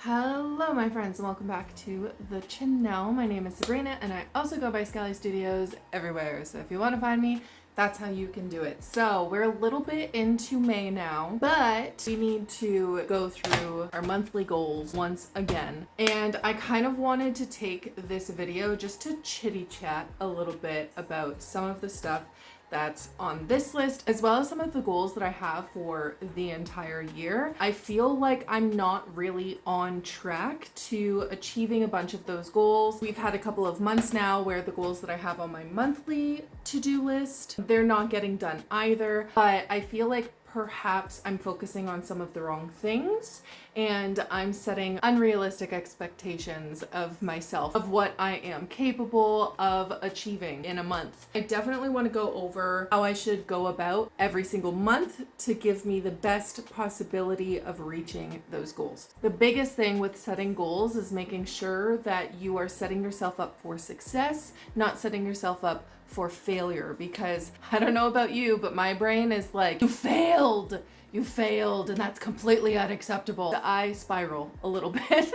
Hello my friends and welcome back to the channel. My name is Sabrina and I also go by Scally Studios everywhere. So if you want to find me, that's how you can do it. So we're a little bit into May now, but we need to go through our monthly goals once again. And I kind of wanted to take this video just to chitty chat a little bit about some of the stuff that's on this list, as well as some of the goals that I have for the entire year. I feel like I'm not really on track to achieving a bunch of those goals. We've had a couple of months now where the goals that I have on my monthly to-do list, they're not getting done either, but I feel like perhaps I'm focusing on some of the wrong things and I'm setting unrealistic expectations of myself, of what I am capable of achieving in a month. I definitely want to go over how I should go about every single month to give me the best possibility of reaching those goals. The biggest thing with setting goals is making sure that you are setting yourself up for success, not setting yourself up for failure, because I don't know about you, but my brain is like, you failed, and that's completely unacceptable. I spiral a little bit.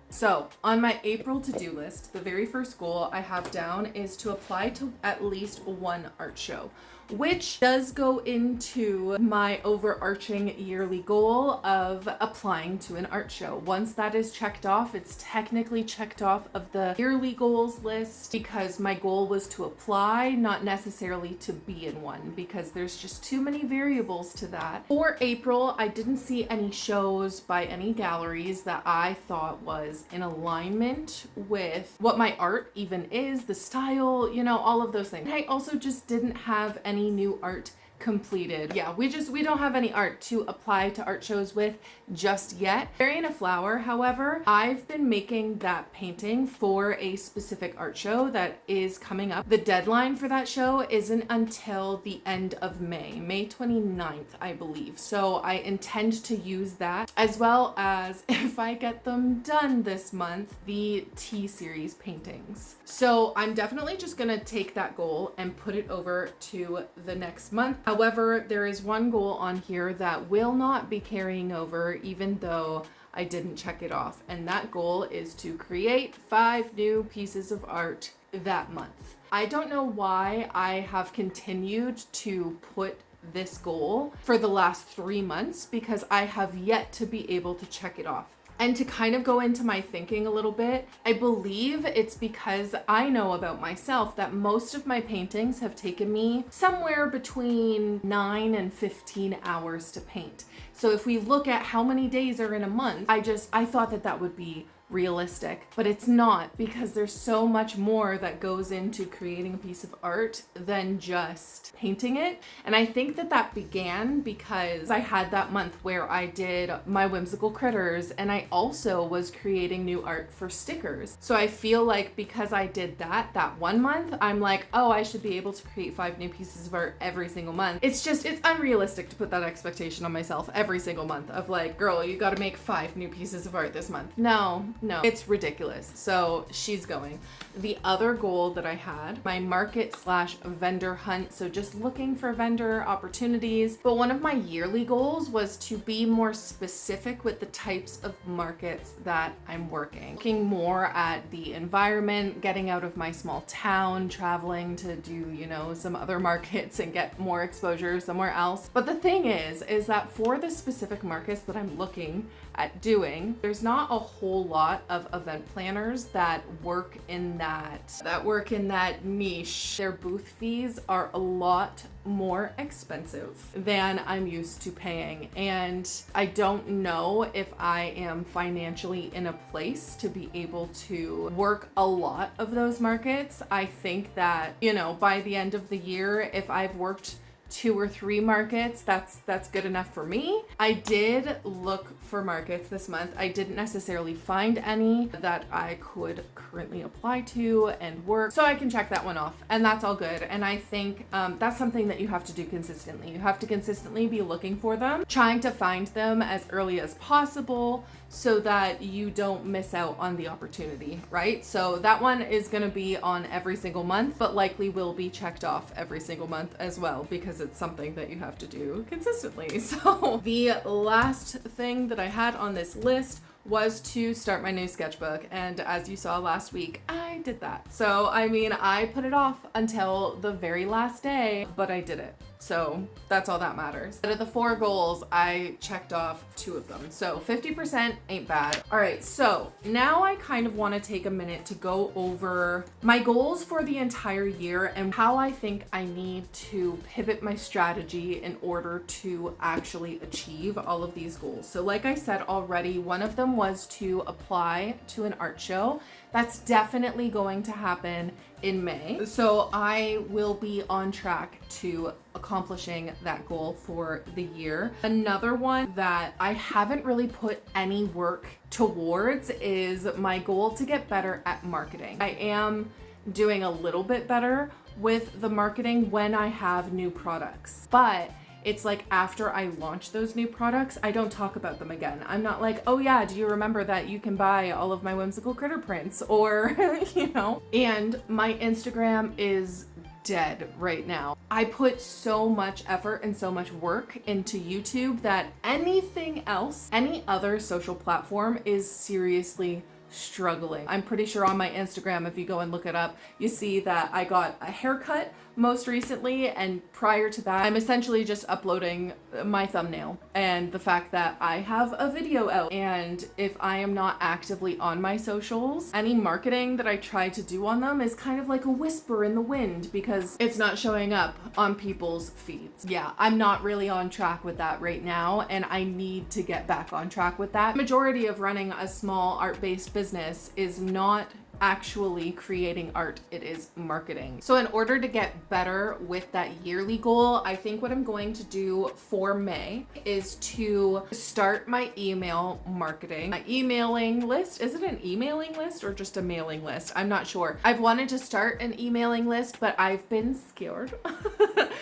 So on my April to-do list, the very first goal I have down is to apply to at least one art show, which does go into my overarching yearly goal of applying to an art show. Once that is checked off, it's technically checked off of the yearly goals list because my goal was to apply, not necessarily to be in one, because there's just too many variables to that. For April, I didn't see any shows by any galleries that I thought was in alignment with what my art even is, the style, you know, all of those things. I also just didn't have any new art completed. Yeah, we don't have any art to apply to art shows with just yet. Burying a Flower, however, I've been making that painting for a specific art show that is coming up. The deadline for that show isn't until the end of May 29th, I believe. So I intend to use that, as well as, if I get them done this month, the T-series paintings. So I'm definitely just gonna take that goal and put it over to the next month. However, there is one goal on here that will not be carrying over, even though I didn't check it off. And that goal is to create 5 new pieces of art that month. I don't know why I have continued to put this goal for the last 3 months, because I have yet to be able to check it off. And to kind of go into my thinking a little bit, I believe it's because I know about myself that most of my paintings have taken me somewhere between 9 and 15 hours to paint. So if we look at how many days are in a month, I thought that would be realistic, but it's not, because there's so much more that goes into creating a piece of art than just painting it. And I think that began because I had that month where I did my whimsical critters, and I also was creating new art for stickers. So I feel like because I did that one month, I'm like, oh, I should be able to create 5 new pieces of art every single month. It's unrealistic to put that expectation on myself every single month of like, girl, you gotta make 5 new pieces of art this month. No, it's ridiculous. So she's going. The other goal that I had, my market/vendor hunt, so just looking for vendor opportunities. But one of my yearly goals was to be more specific with the types of markets that I'm working. Looking more at the environment, getting out of my small town, traveling to do, you know, some other markets and get more exposure somewhere else. But the thing is that for the specific markets that I'm looking at doing, there's not a whole lot of event planners that work in that niche. Their booth fees are a lot more expensive than I'm used to paying, and I don't know if I am financially in a place to be able to work a lot of those markets. I think that, you know, by the end of the year, if I've worked 2 or 3 markets, that's good enough for me. I did look for markets this month. I didn't necessarily find any that I could currently apply to and work, so I can check that one off, and that's all good. And I think that's something that you have to do consistently. You have to consistently be looking for them, trying to find them as early as possible so that you don't miss out on the opportunity, right? So that one is gonna be on every single month, but likely will be checked off every single month as well, because it's something that you have to do consistently. So the last thing that I had on this list was to start my new sketchbook, and as you saw last week, I did that. So I mean, I put it off until the very last day, but I did it. So that's all that matters. Out of the 4 goals, I checked off 2 of them. So 50% ain't bad. All right, so now I kind of want to take a minute to go over my goals for the entire year and how I think I need to pivot my strategy in order to actually achieve all of these goals. So like I said already, one of them was to apply to an art show. That's definitely going to happen in May. So I will be on track to accomplishing that goal for the year. Another one that I haven't really put any work towards is my goal to get better at marketing. I am doing a little bit better with the marketing when I have new products, but it's like after I launch those new products, I don't talk about them again. I'm not like, oh yeah, do you remember that you can buy all of my whimsical critter prints? Or, you know, and my Instagram is dead right now. I put so much effort and so much work into YouTube that anything else, any other social platform is seriously struggling. I'm pretty sure on my Instagram, if you go and look it up, you see that I got a haircut most recently, and prior to that, I'm essentially just uploading my thumbnail and the fact that I have a video out. And if I am not actively on my socials, any marketing that I try to do on them is kind of like a whisper in the wind because it's not showing up on people's feeds. Yeah, I'm not really on track with that right now, and I need to get back on track with that. The majority of running a small art-based business is not actually creating art, it is marketing. So in order to get better with that yearly goal, I think what I'm going to do for May is to start my email marketing. My emailing list, is it an emailing list or just a mailing list? I'm not sure. I've wanted to start an emailing list, but I've been scared.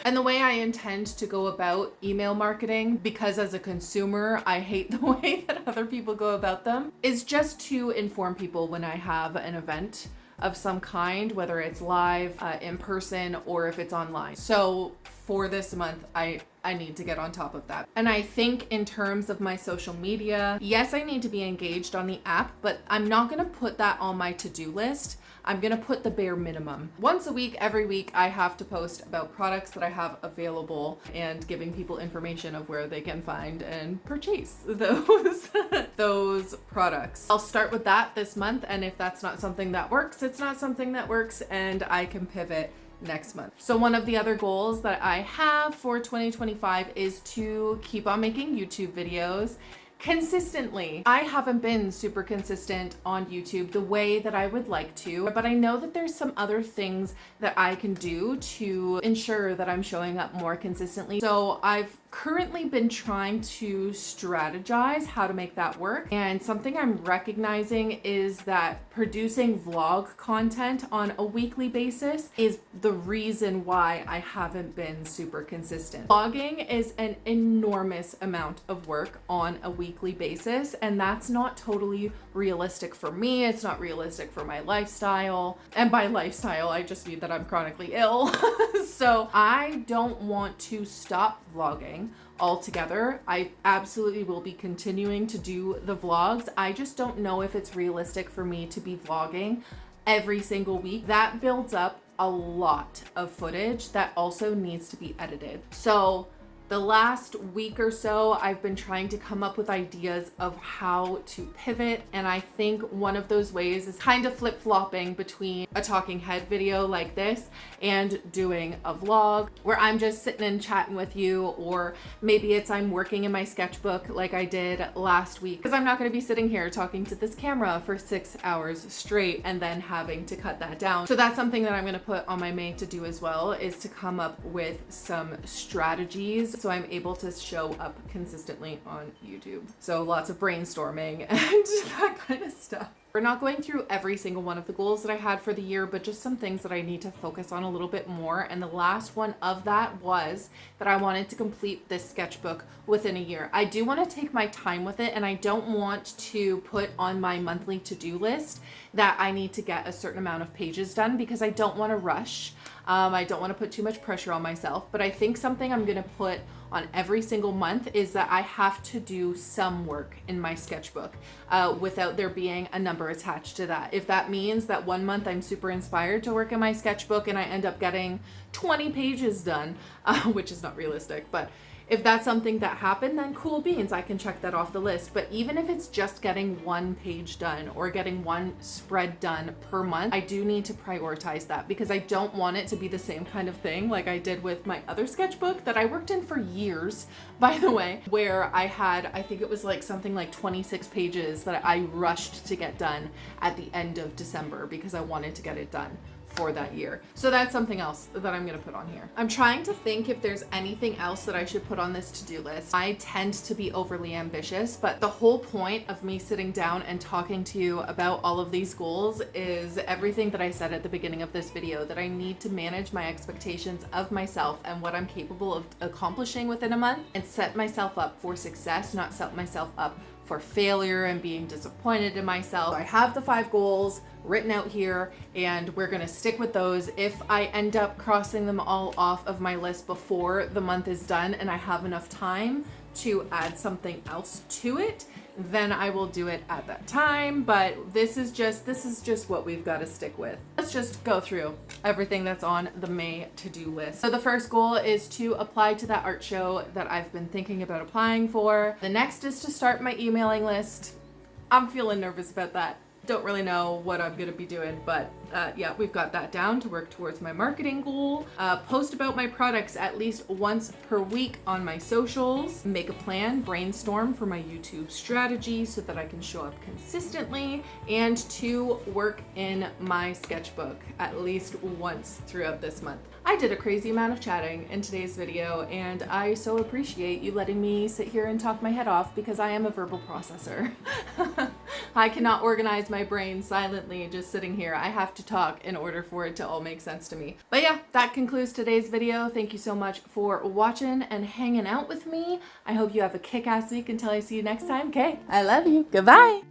And the way I intend to go about email marketing, because as a consumer, I hate the way that other people go about them, is just to inform people when I have an event of some kind, whether it's live, in person, or if it's online. So for this month, I need to get on top of that. And I think in terms of my social media, yes, I need to be engaged on the app, but I'm not gonna put that on my to-do list. I'm gonna put the bare minimum. Once a week, every week, I have to post about products that I have available and giving people information of where they can find and purchase those, those products. I'll start with that this month, and if that's not something that works, it's not something that works, and I can pivot next month. So one of the other goals that I have for 2025 is to keep on making YouTube videos consistently. I haven't been super consistent on YouTube the way that I would like to, but I know that there's some other things that I can do to ensure that I'm showing up more consistently. So I've currently been trying to strategize how to make that work. And something I'm recognizing is that producing vlog content on a weekly basis is the reason why I haven't been super consistent. Vlogging is an enormous amount of work on a weekly basis, and that's not totally realistic for me. It's not realistic for my lifestyle. And by lifestyle, I just mean that I'm chronically ill. So I don't want to stop vlogging altogether. I absolutely will be continuing to do the vlogs. I just don't know if it's realistic for me to be vlogging every single week. That builds up a lot of footage that also needs to be edited. So the last week or so, I've been trying to come up with ideas of how to pivot. And I think one of those ways is kind of flip-flopping between a talking head video like this and doing a vlog where I'm just sitting and chatting with you, or maybe it's I'm working in my sketchbook like I did last week, because I'm not going to be sitting here talking to this camera for 6 hours straight and then having to cut that down. So that's something that I'm going to put on my May to do as well, is to come up with some strategies so I'm able to show up consistently on YouTube. So lots of brainstorming and that kind of stuff. We're not going through every single one of the goals that I had for the year, but just some things that I need to focus on a little bit more. And the last one of that was that I wanted to complete this sketchbook within a year. I do want to take my time with it, and I don't want to put on my monthly to-do list that I need to get a certain amount of pages done, because I don't want to rush. I don't want to put too much pressure on myself, but I think something I'm going to put on every single month is that I have to do some work in my sketchbook without there being a number attached to that. If that means that one month I'm super inspired to work in my sketchbook and I end up getting 20 pages done, which is not realistic, but if that's something that happened, then cool beans, I can check that off the list. But even if it's just getting one page done or getting one spread done per month, I do need to prioritize that because I don't want it to be the same kind of thing like I did with my other sketchbook that I worked in for years, by the way, where I had, I think it was like something like 26 pages that I rushed to get done at the end of December because I wanted to get it done for that year. So that's something else that I'm gonna put on here. I'm trying to think if there's anything else that I should put on this to-do list. I tend to be overly ambitious, but the whole point of me sitting down and talking to you about all of these goals is everything that I said at the beginning of this video, that I need to manage my expectations of myself and what I'm capable of accomplishing within a month and set myself up for success, not set myself up for failure and being disappointed in myself. I have the 5 goals written out here and we're gonna stick with those. If I end up crossing them all off of my list before the month is done and I have enough time to add something else to it, then I will do it at that time. But this is just what we've got to stick with. Let's just go through everything that's on the May to-do list. So the first goal is to apply to that art show that I've been thinking about applying for. The next is to start my emailing list. I'm feeling nervous about that. Don't really know what I'm gonna be doing, but yeah, we've got that down to work towards my marketing goal. Post about my products at least once per week on my socials. Make a plan, brainstorm for my YouTube strategy so that I can show up consistently, and to work in my sketchbook at least once throughout this month. I did a crazy amount of chatting in today's video, and I so appreciate you letting me sit here and talk my head off because I am a verbal processor. I cannot organize my brain silently just sitting here. I have to talk in order for it to all make sense to me. But yeah, that concludes today's video. Thank you so much for watching and hanging out with me. I hope you have a kick-ass week until I see you next time. Okay, I love you. Goodbye.